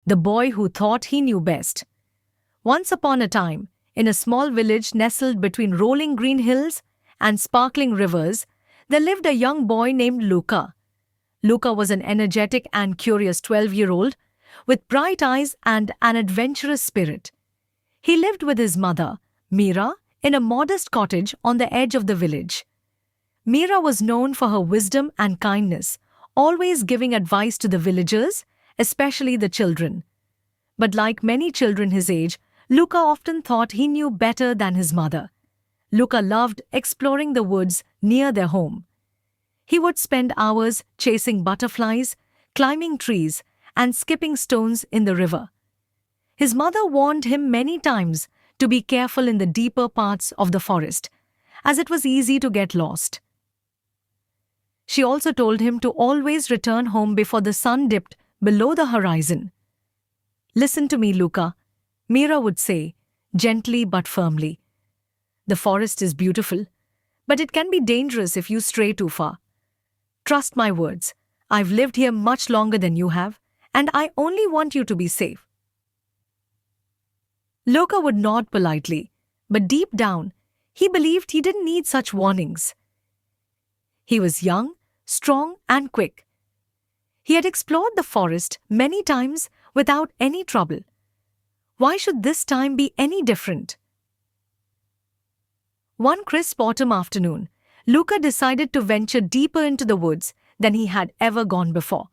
the boy who thought he knew best. Once upon a time, in a small village nestled between rolling green hills and sparkling rivers, there lived a young boy named Luca. Luca was an energetic and curious 12-year-old with bright eyes and an adventurous spirit. He lived with his mother, Mira, in a modest cottage on the edge of the village. Mira was known for her wisdom and kindness, always giving advice to the villagers, especially the children. But like many children his age, Luca often thought he knew better than his mother. Luca loved exploring the woods near their home. He would spend hours chasing butterflies, climbing trees, and skipping stones in the river. His mother warned him many times to be careful in the deeper parts of the forest, as it was easy to get lost. She also told him to always return home before the sun dipped below the horizon. "Listen to me, Luca," Mira would say, gently but firmly. "The forest is beautiful, but it can be dangerous if you stray too far. Trust my words. I've lived here much longer than you have, and I only want you to be safe." Luca would nod politely, but deep down, he believed he didn't need such warnings. He was young, strong, and quick. He had explored the forest many times without any trouble. Why should this time be any different? One crisp autumn afternoon, Luca decided to venture deeper into the woods than he had ever gone before.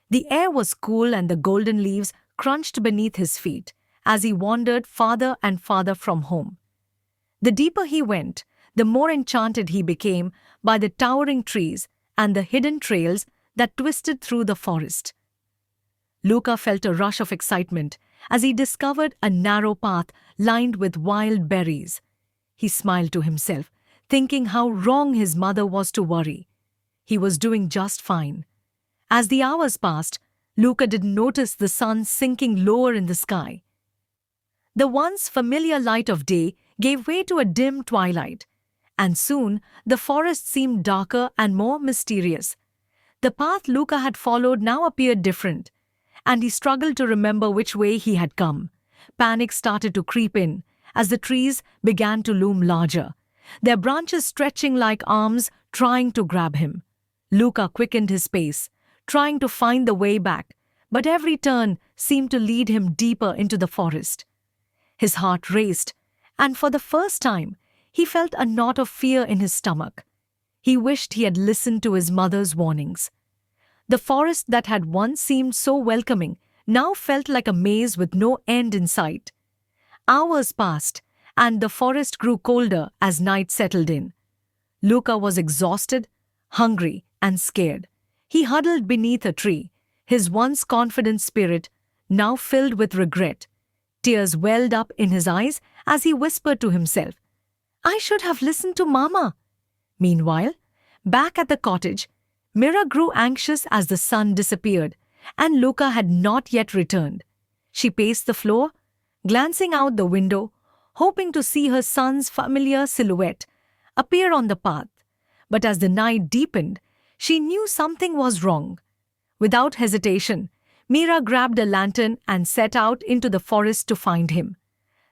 The air was cool and the golden leaves crunched beneath his feet as he wandered farther and farther from home. The deeper he went, the more enchanted he became by the towering trees and the hidden trails that twisted through the forest. Luca felt a rush of excitement as he discovered a narrow path lined with wild berries. He smiled to himself, thinking how wrong his mother was to worry. He was doing just fine. As the hours passed, Luca didn't notice the sun sinking lower in the sky. The once familiar light of day gave way to a dim twilight, and soon the forest seemed darker and more mysterious. The path Luca had followed now appeared different, and he struggled to remember which way he had come. Panic started to creep in as the trees began to loom larger, their branches stretching like arms trying to grab him. Luca quickened his pace, trying to find the way back, but every turn seemed to lead him deeper into the forest. His heart raced, and for the first time, he felt a knot of fear in his stomach. He wished he had listened to his mother's warnings. The forest that had once seemed so welcoming now felt like a maze with no end in sight. Hours passed, and the forest grew colder as night settled in. Luca was exhausted, hungry, and scared. He huddled beneath a tree, his once confident spirit now filled with regret. Tears welled up in his eyes as he whispered to himself, "I should have listened to Mama." Meanwhile, back at the cottage, Mira grew anxious as the sun disappeared, and Luca had not yet returned. She paced the floor, glancing out the window, hoping to see her son's familiar silhouette appear on the path. But as the night deepened, she knew something was wrong. Without hesitation, Mira grabbed a lantern and set out into the forest to find him.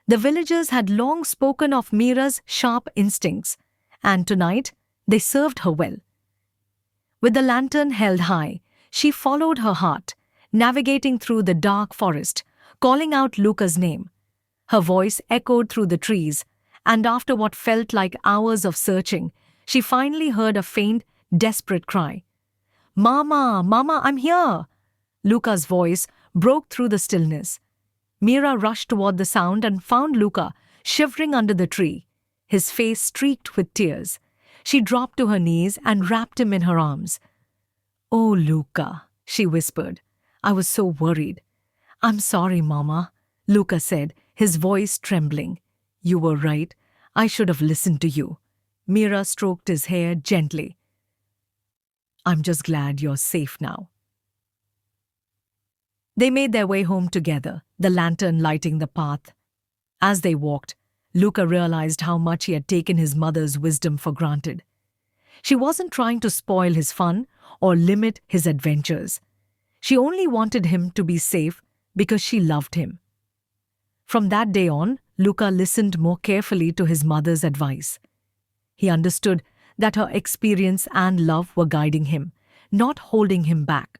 The villagers had long spoken of Mira's sharp instincts, and tonight they served her well. With the lantern held high, she followed her heart, navigating through the dark forest, calling out Luca's name. Her voice echoed through the trees, and after what felt like hours of searching, she finally heard a faint, desperate cry. "Mama, Mama, I'm here!" Luca's voice broke through the stillness. Mira rushed toward the sound and found Luca shivering under the tree, his face streaked with tears. She dropped to her knees and wrapped him in her arms. "Oh, Luca," she whispered. "I was so worried." "I'm sorry, Mama," Luca said, his voice trembling. "You were right. I should have listened to you." Mira stroked his hair gently. "I'm just glad you're safe now." They made their way home together, the lantern lighting the path. As they walked, Luca realized how much he had taken his mother's wisdom for granted. She wasn't trying to spoil his fun or limit his adventures. She only wanted him to be safe because she loved him. From that day on, Luca listened more carefully to his mother's advice. He understood that her experience and love were guiding him, not holding him back.